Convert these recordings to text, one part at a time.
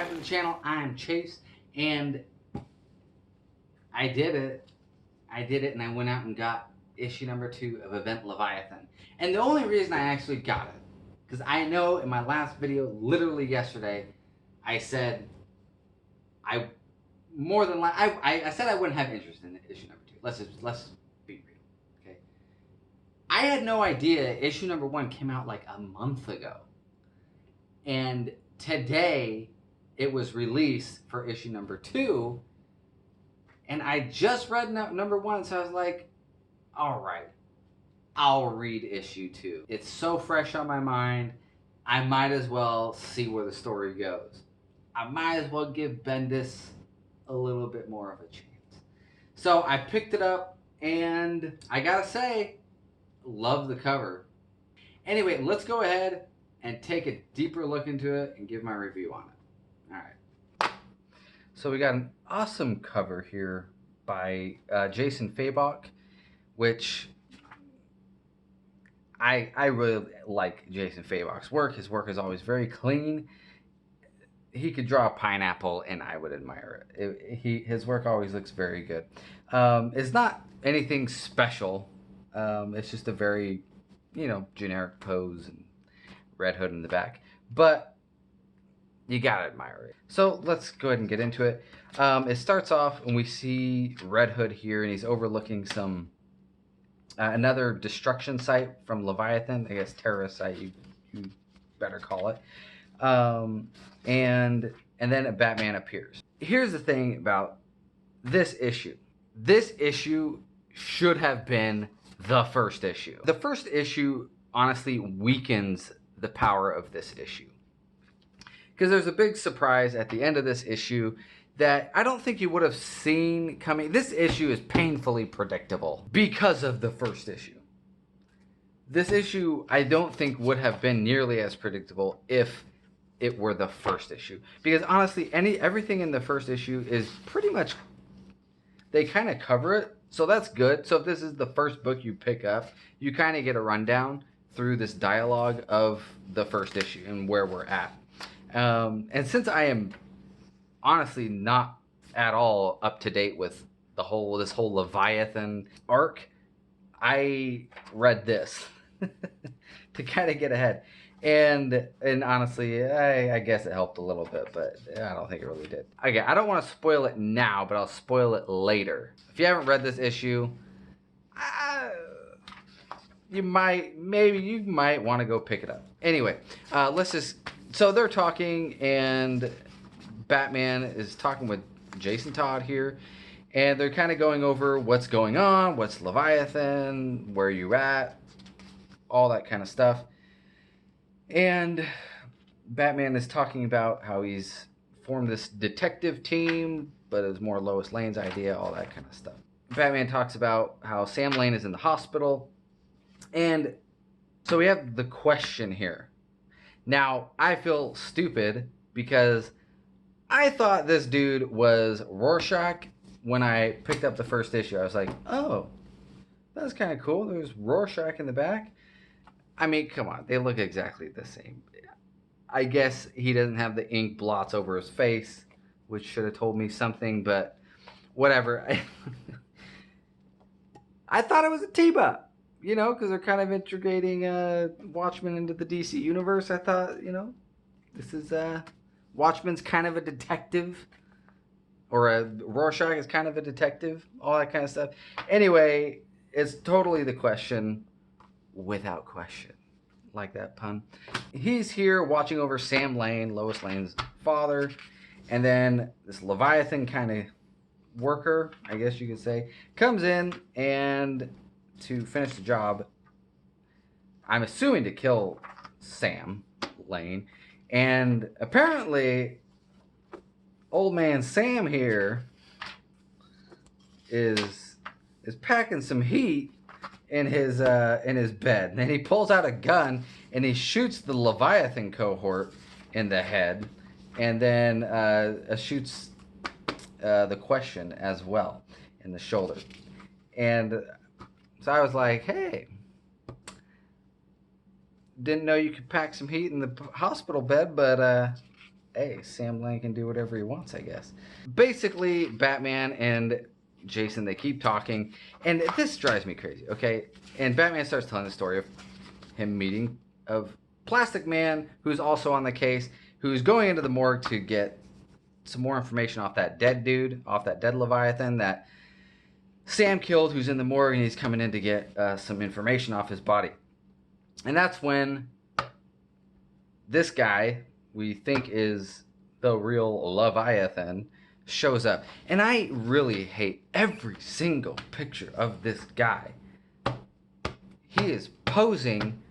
back to the channel. I'm Chase, and I did it. And I went out and got issue number 2 of Event Leviathan. And the only reason I actually got it, because I know in my last video, literally yesterday, I said I said I wouldn't have interest in issue number 2. Let's be real, okay? I had no idea issue number 1 came out like a month ago, and today it was released for issue number 2, and I just read number 1, so I was like, all right, I'll read issue 2. It's so fresh on my mind, I might as well see where the story goes. I might as well give Bendis a little bit more of a chance. So I picked it up, and I gotta say, love the cover. Anyway, let's go ahead and take a deeper look into it and give my review on it. All right. So we got an awesome cover here by Jason Fabok, which I really like Jason Fabok's work. His work is always very clean. He could draw a pineapple and I would admire it. His work always looks very good. It's not anything special. It's just a very, generic pose and Red Hood in the back. But you gotta admire it. So let's go ahead and get into it. It starts off and we see Red Hood here, and he's overlooking some another destruction site from Leviathan. I guess terrorist site, you better call it. And then a Batman appears. Here's the thing about this issue. This issue should have been the first issue. The first issue honestly weakens the power of this issue, because there's a big surprise at the end of this issue that I don't think you would have seen coming. This issue is painfully predictable because of the first issue. This issue I don't think would have been nearly as predictable if it were the first issue, because honestly everything in the first issue is pretty much, they kind of cover it, so that's good. So if this is the first book you pick up, you kind of get a rundown through this dialogue of the first issue and where we're at. And since I am honestly not at all up to date with this whole Leviathan arc, I read this to kind of get ahead. And honestly, I guess it helped a little bit, but I don't think it really did. Okay, I don't want to spoil it now, but I'll spoil it later. If you haven't read this issue, you might want to go pick it up. Anyway, so they're talking, and Batman is talking with Jason Todd here, and they're kind of going over what's going on, what's Leviathan, where you at, all that kind of stuff. And Batman is talking about how he's formed this detective team, but it's more Lois Lane's idea, all that kind of stuff. Batman talks about how Sam Lane is in the hospital. And so we have the question here. Now, I feel stupid because I thought this dude was Rorschach when I picked up the first issue. I was like, oh, that's kind of cool. There's Rorschach in the back. I mean, come on, they look exactly the same. I guess he doesn't have the ink blots over his face, which should have told me something, but whatever. I thought it was a team-up, because they're kind of integrating Watchmen into the DC universe. I thought, this is Watchmen's kind of a detective, or Rorschach is kind of a detective, all that kind of stuff. Anyway, it's totally the question without question. Like that pun. He's here watching over Sam Lane, Lois Lane's father, and then this Leviathan kind of worker, I guess you could say, comes in and to finish the job, I'm assuming to kill Sam Lane. And apparently old man Sam here is packing some heat in his bed. And then he pulls out a gun and he shoots the Leviathan cohort in the head, and then shoots the Question as well in the shoulder. And so I was like, hey, didn't know you could pack some heat in the hospital bed, but hey, Sam Lane can do whatever he wants, I guess. Basically, Batman and Jason, they keep talking, and this drives me crazy, okay? And Batman starts telling the story of him meeting of Plastic Man, who's also on the case, who's going into the morgue to get some more information off that dead dude, off that dead Leviathan that Sam killed, who's in the morgue, and he's coming in to get some information off his body. And that's when this guy, we think is the real Leviathan, shows up. And I really hate every single picture of this guy. He is posing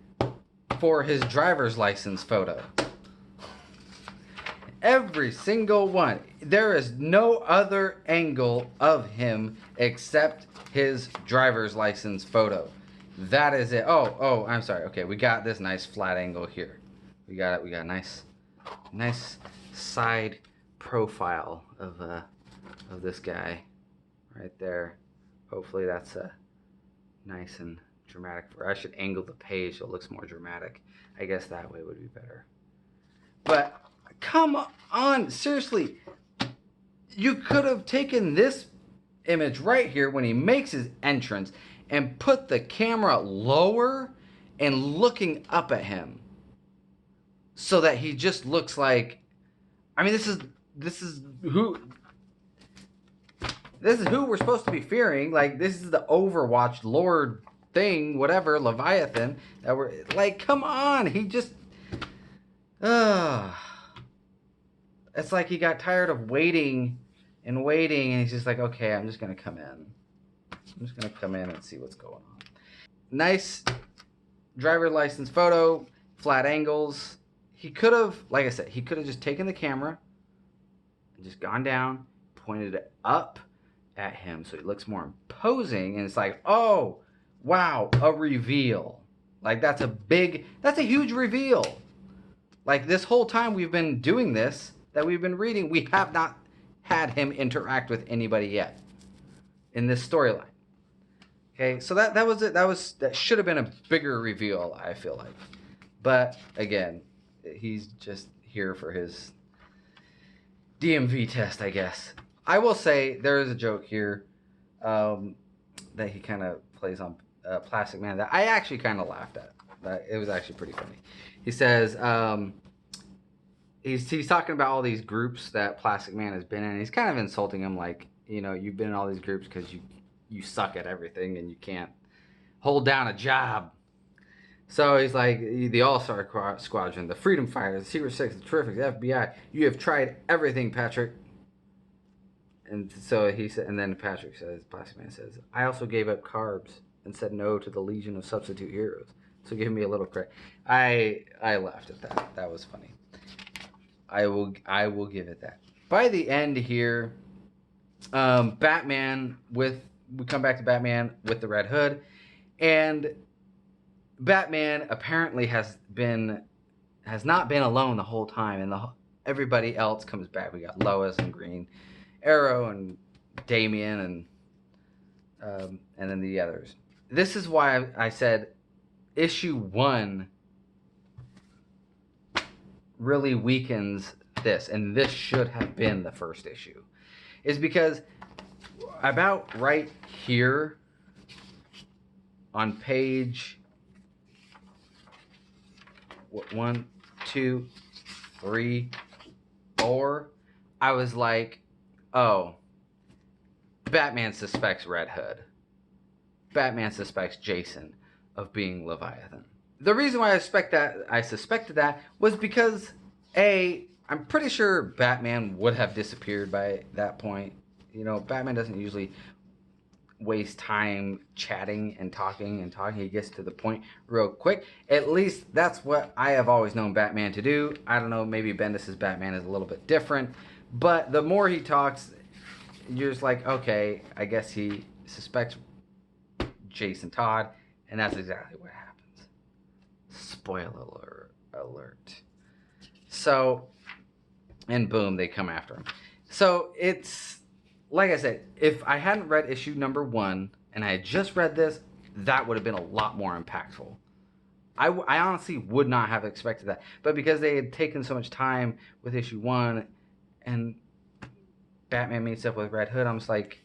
for his driver's license photo. Every single one. There is no other angle of him except his driver's license photo. That is it. Oh, I'm sorry. Okay, we got this nice flat angle here. We got it. We got a nice side profile of this guy right there. Hopefully that's nice and dramatic. I should angle the page so it looks more dramatic. I guess that way would be better. But come on, seriously. You could have taken this image right here when he makes his entrance and put the camera lower and looking up at him so that he just looks like, I mean, this is who we're supposed to be fearing. Like, this is the Overwatch Lord thing, whatever, Leviathan, that we're like, come on. He just it's like he got tired of waiting and he's just like, okay, I'm just gonna come in. I'm just gonna come in and see what's going on. Nice driver license photo, flat angles. He could have, like I said, he could have just taken the camera and just gone down, pointed it up at him so it looks more imposing, and it's like, oh, wow, a reveal. Like, that's a huge reveal. Like, this whole time we've been doing this, that we've been reading, we have not had him interact with anybody yet in this storyline. Okay, so that was it. That should have been a bigger reveal, I feel like. But again, he's just here for his DMV test, I guess. I will say there is a joke here that he kind of plays on Plastic Man that I actually kind of laughed at. It was actually pretty funny. He says he's talking about all these groups that Plastic Man has been in. He's kind of insulting him, like, you know, you've been in all these groups because you suck at everything and you can't hold down a job. So he's like, the All-Star Squadron, the Freedom Fighters, the Secret Six, the Terrifics, the FBI. You have tried everything, Patrick. And so he said, and then Patrick says, Plastic Man says, I also gave up carbs and said no to the Legion of Substitute Heroes. So give me a little credit. I laughed at that. That was funny. I will give it that. By the end here, Batman we come back to Batman with the Red Hood, and Batman apparently has not been alone the whole time, and everybody else comes back. We got Lois and Green Arrow and Damian and then the others. This is why I said issue 1 really weakens this, and this should have been the first issue, is because about right here on page 1, 2, 3, 4, I was like, oh, Batman suspects Red Hood. Batman suspects Jason of being Leviathan. The reason why I suspected that was because, A, I'm pretty sure Batman would have disappeared by that point. You know, Batman doesn't usually waste time chatting and talking. He gets to the point real quick. At least that's what I have always known Batman to do. I don't know, maybe Bendis' Batman is a little bit different. But the more he talks, you're just like, okay, I guess he suspects Jason Todd. And that's exactly what happens. Spoiler alert. So, and boom, they come after him. So it's, like I said, if I hadn't read issue number 1 and I had just read this, that would have been a lot more impactful. I honestly would not have expected that. But because they had taken so much time with issue 1 and Batman meets up with Red Hood, I'm just like,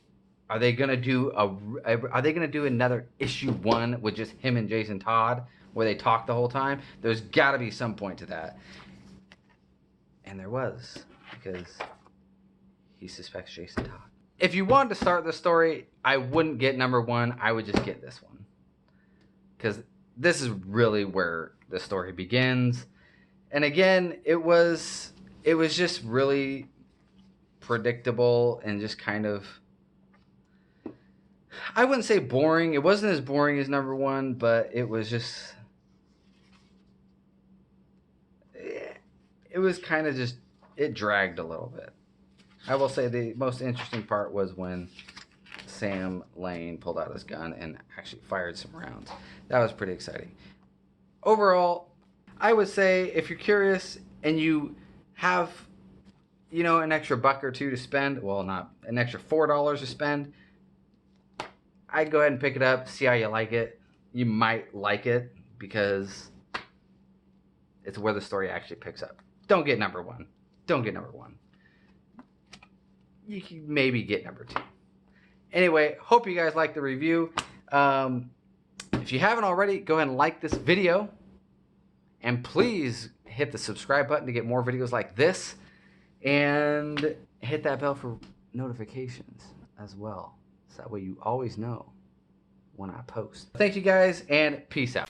are they gonna do another issue 1 with just him and Jason Todd where they talk the whole time? There's got to be some point to that. And there was, because he suspects Jason Todd. If you wanted to start the story, I wouldn't get number 1. I would just get this one, because this is really where the story begins. And again, it was just really predictable and just kind of, I wouldn't say boring. It wasn't as boring as number 1, but it was just, it was kind of just, it dragged a little bit. I will say the most interesting part was when Sam Lane pulled out his gun and actually fired some rounds. That was pretty exciting. Overall, I would say if you're curious and you have, you know, an extra $1 or $2 to spend, well, not an extra $4 to spend, I'd go ahead and pick it up, see how you like it. You might like it because it's where the story actually picks up. Don't get number 1. Don't get number 1. You can maybe get number 2. Anyway, hope you guys like the review. If you haven't already, go ahead and like this video. And please hit the subscribe button to get more videos like this. And hit that bell for notifications as well. So that way you always know when I post. Thank you guys, and peace out.